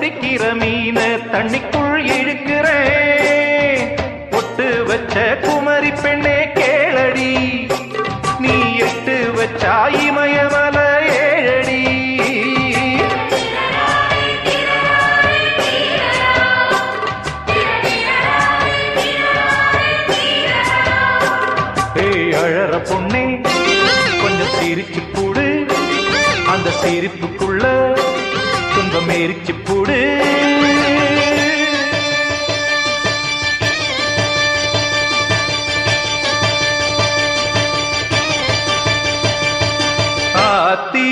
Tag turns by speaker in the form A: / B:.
A: பிடிக்கிற மீன தண்ணிக்குள் இழுக்கிறேன். ஒட்டு வச்ச குமரி பெண்ணே கேளடி, நீ எட்டு வச்சா இமயமல ஏழடி. அழற பொண்ணே கொஞ்சம் சிரிச்சு போடு, அந்த சிரிப்புக்குள்ள துன்பம் எரிச்சு போடு. ஆத்தி